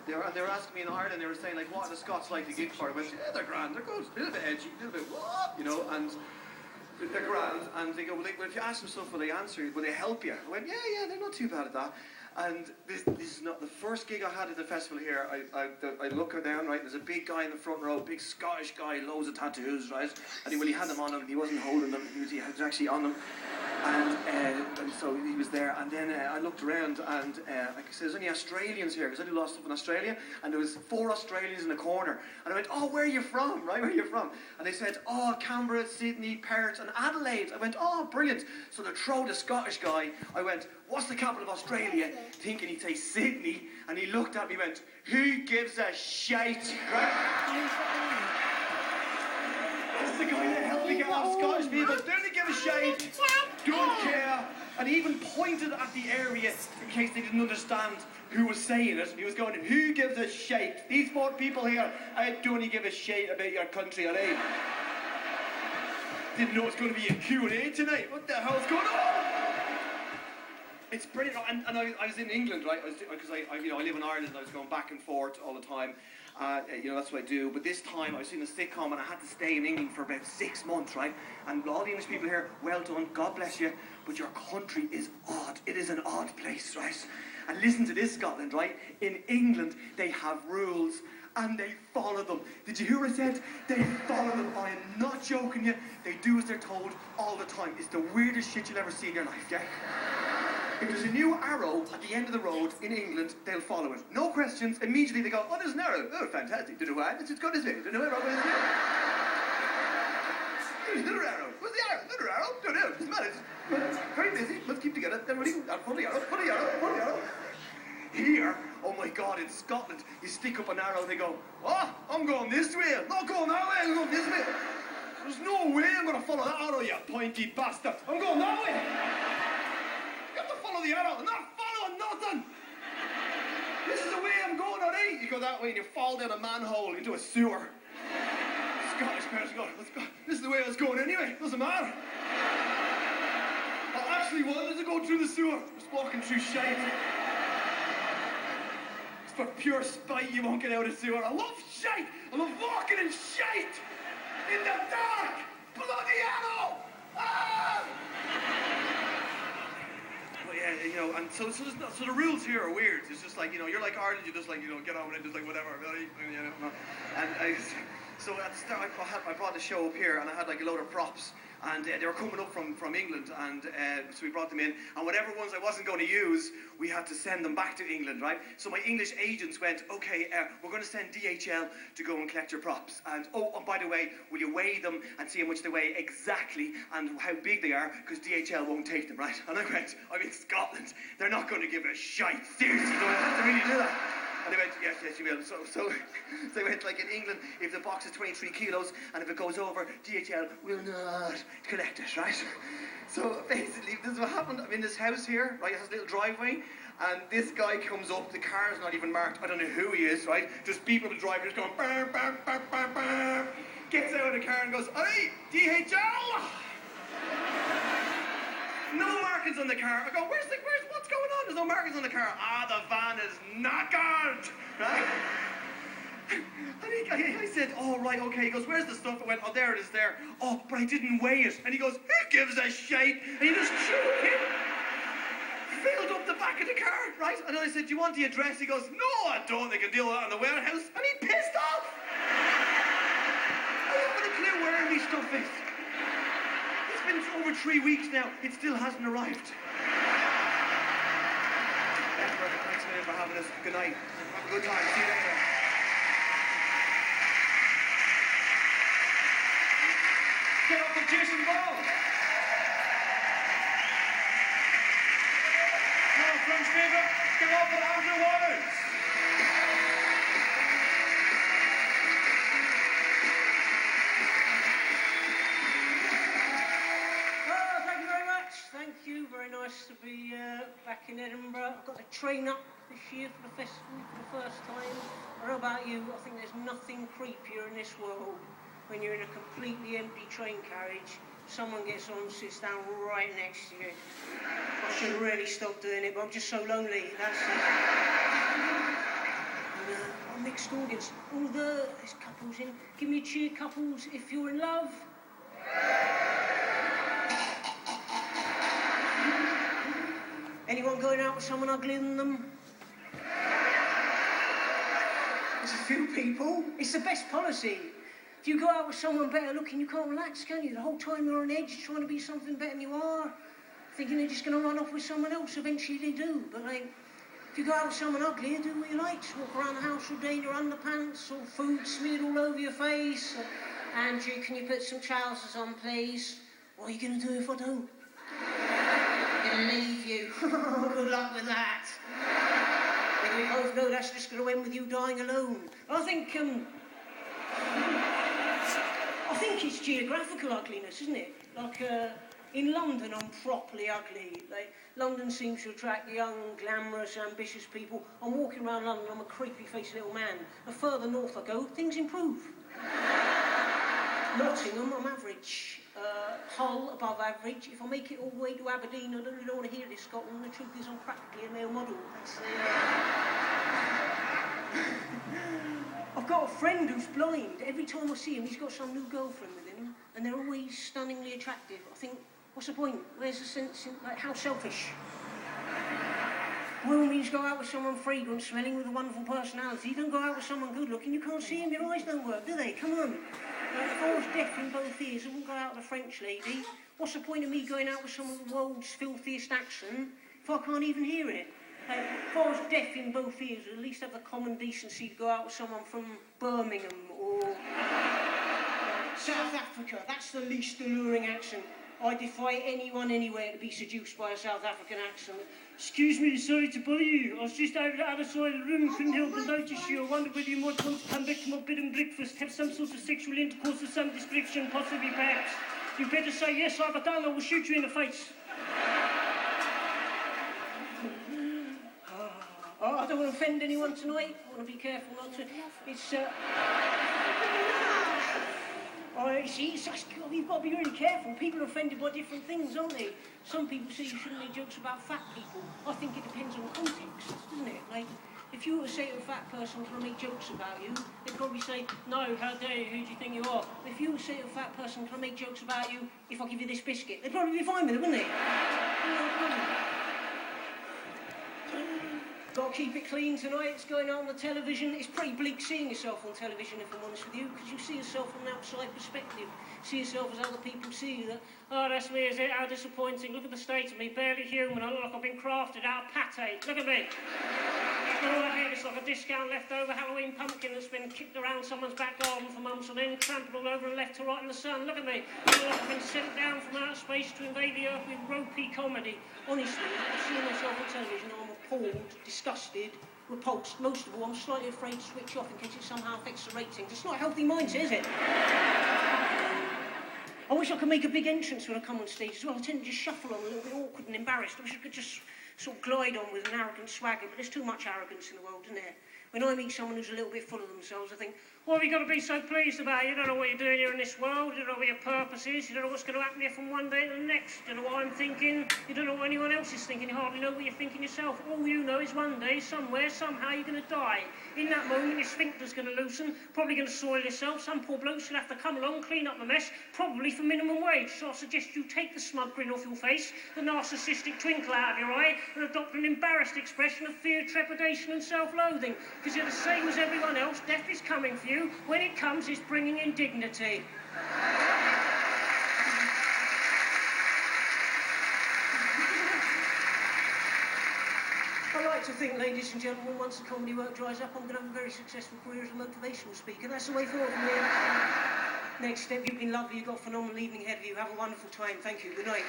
They were asking me in Ireland. They were saying like, what are the Scots like to gig for? I went, yeah, they're grand. They're good. A little bit edgy, a little bit what, you know, and. They're grand, and they go, well, if you ask them stuff, will they answer you? Will they help you? I went, yeah, they're not too bad at that. And this is not the first gig I had at the festival here. I look down, right, there's a big guy in the front row, big Scottish guy, loads of tattoos, right? And he had them on him, he wasn't holding them, he was actually on them. And so he was there, and then I looked around, and like I said, there's only Australians here, because I do a lot of stuff in Australia, and there was 4 Australians in the corner, and I went, oh, where are you from, right, where are you from? And they said, oh, Canberra, Sydney, Perth, and Adelaide. I went, oh, brilliant. So they throw the Scottish guy. I went, what's the capital of Australia? Thinking he'd say Sydney, and he looked at me and went, who gives a shite, right? That's the guy that helped me get off Scottish people. Don't give a shite, don't care. And he even pointed at the area in case they didn't understand who was saying it. He was going, who gives a shite? These 4 people here, I don't give a shite about your country, alright? Didn't know it was going to be a Q&A tonight. What the hell's going on? It's brilliant, and I was in England, right? Because I live in Ireland. I was going back and forth all the time. That's what I do. But this time I was in a sitcom, and I had to stay in England for about 6 months, right? And all the English people here, well done, God bless you. But your country is odd. It is an odd place, right? And listen to this, Scotland, right? In England, they have rules, and they follow them. Did you hear what I said? They follow them. I am not joking you. They do as they're told all the time. It's the weirdest shit you'll ever see in your life, yeah? If there's a new arrow at the end of the road in England, they'll follow it. No questions. Immediately they go, oh, there's an arrow. Oh, fantastic. Don't know why. It's good as it. Don't know where Robert is. There's another arrow. What's the arrow? Another arrow? Don't know. Doesn't matter. It's very busy. Let's keep together. Then ready? Pull the arrow. Pull the arrow. Pull the arrow. Here, oh my God, in Scotland, you stick up an arrow, they go, oh, I'm going this way. Not going that way. I'm going this way. There's no way I'm going to follow that arrow, you pointy bastard. I'm going that way. The arrow. I'm not following nothing. This is the way I'm going, alright? You go that way and you fall down a manhole into a sewer. Scottish person going, let's go. This is the way I was going anyway. Doesn't matter. I actually wanted to go through the sewer. Just walking through shite. It's for pure spite you won't get out of the sewer. I love shite. I love walking in shite. In the dark. Bloody arrow. Ah! Yeah, and so the rules here are weird. It's just like, you're like Ireland, you just like, get on with it, just like whatever, and so at the start, I brought the show up here, and I had like a load of props, and they were coming up from England, and so we brought them in, and whatever ones I wasn't going to use, we had to send them back to England, right? So my English agents went, okay, we're going to send DHL to go and collect your props, and by the way, will you weigh them and see how much they weigh exactly and how big they are, because DHL won't take them, right? And I went, I'm in Scotland, they're not going to give a shite, seriously, don't have to really do that. And they went, yes, you will. So they went, like in England, if the box is 23 kilos, and if it goes over, DHL will not collect it, right? So basically, this is what happened. I'm in this house here, right? It has a little driveway, and this guy comes up, the car's not even marked, I don't know who he is, right? Just people the driveway just going, bam, bam, bam, bam, bam. Gets out of the car and goes, hey, DHL! No markings on the car. I go, what's going on? There's no markings on the car. The van is knackered, right? And I said, oh, right, okay. He goes, where's the stuff? I went, oh, there it is there. Oh, but I didn't weigh it. And he goes, who gives a shite? And he just filled up the back of the car, right? And then I said, do you want the address? He goes, no, I don't. They can deal with that in the warehouse. And he pissed off. I haven't a clue where any stuff is. It's been over 3 weeks now. It still hasn't arrived. Thanks a million for having us. Good night. Have a good time. See you later. Get up for Jason Ball. Come on, French people. Get up for Andrew Waters. Thank you very much. Thank you. Very nice to be back in Edinburgh. I've got to train up this year for the festival for the first time. I don't know about you, I think there's nothing creepier in this world when you're in a completely empty train carriage, someone gets on and sits down right next to you. I should really stop doing it, but I'm just so lonely, that's it. mixed audience. Oh, there's couples in. Give me a cheer, couples, if you're in love. Anyone going out with someone uglier than them? There's a few people. It's the best policy. If you go out with someone better looking, you can't relax, can you? The whole time you're on edge, trying to be something better than you are, thinking they're just going to run off with someone else. Eventually they do. But if you go out with someone ugly, do what you like. Just walk around the house all day in your underpants, or food smeared all over your face. Andrew, can you put some trousers on, please? What are you going to do if I don't? I'm going to leave you. Good luck with that. We both know that's just going to end with you dying alone. I think it's geographical ugliness, isn't it? In London, I'm properly ugly. London seems to attract young, glamorous, ambitious people. I'm walking around London, I'm a creepy-faced little man. The further north I go, things improve. Nottingham, I'm average. Hull, above average. If I make it all the way to Aberdeen, I don't really want to hear this, Scotland. The truth is, I'm practically a male model. I've got a friend who's blind. Every time I see him, he's got some new girlfriend with him, and they're always stunningly attractive. I think, what's the point? Where's the sense in, how selfish? Well, means go out with someone fragrant smelling with a wonderful personality. You don't go out with someone good looking, you can't see him, your eyes don't work, do they? Come on. If I was deaf in both ears, I wouldn't go out with a French lady. What's the point of me going out with someone with the world's filthiest accent if I can't even hear it? If I was deaf in both ears, I'd at least have the common decency to go out with someone from Birmingham or South Africa. That's the least alluring accent. I defy anyone anywhere to be seduced by a South African accent. Excuse me, sorry to bother you. I was just over the other side of the room, couldn't help but notice you. I wondered whether you might want to come back to my bed and breakfast, have some sort of sexual intercourse of some description, possibly perhaps. You better say yes, I've done, I will shoot you in the face. Oh, I don't want to offend anyone tonight. I want to be careful not to. It's, Oh, see, you've got to be really careful. People are offended by different things, aren't they? Some people say you shouldn't make jokes about fat people. I think it depends on context, doesn't it? If you were to say to a fat person, can I make jokes about you? They'd probably say, no, how dare you, who do you think you are? If you were to say to a fat person, can I make jokes about you if I give you this biscuit? They'd probably be fine with it, wouldn't they? No problem. Got to keep it clean tonight. It's going on the television. It's pretty bleak seeing yourself on television, if I'm honest with you, because you see yourself from an outside perspective. See yourself as other people see you. Oh, that's me, is it? How disappointing. Look at the state of me, barely human. I look like I've been crafted out of pate. Look at me. All I hear is like a discount leftover Halloween pumpkin that's been kicked around someone's back garden for months and then trampled all over and left to right in the sun. Look at me. I look like I've been sent down from outer space to invade the earth with ropey comedy. Honestly, I see myself on television, I'm appalled, disgusted, repulsed. Most of all, I'm slightly afraid to switch off in case it somehow affects the ratings. It's not a healthy mindset, is it? I wish I could make a big entrance when I come on stage as well. I tend to just shuffle on a little bit awkward and embarrassed. I wish I could just sort of glide on with an arrogant swagger, but there's too much arrogance in the world, isn't there? When I meet someone who's a little bit full of themselves, I think, what have you got to be so pleased about? You don't know what you're doing here in this world, you don't know what your purpose is, you don't know what's going to happen here from one day to the next, you don't know what I'm thinking, you don't know what anyone else is thinking, you hardly know what you're thinking yourself. All you know is one day, somewhere, somehow, you're going to die. In that moment, your sphincter's going to loosen, probably going to soil yourself, some poor bloke's going to have to come along, clean up the mess, probably for minimum wage. So I suggest you take the smug grin off your face, the narcissistic twinkle out of your eye, and adopt an embarrassed expression of fear, trepidation and self-loathing, because you're the same as everyone else. Death is coming for you. When it comes, it's bringing in dignity. I like to think, ladies and gentlemen, once the comedy work dries up, I'm going to have a very successful career as a motivational speaker. That's the way forward for me. Next step, you've been lovely, you've got a phenomenal evening ahead of you. Have a wonderful time. Thank you. Good night.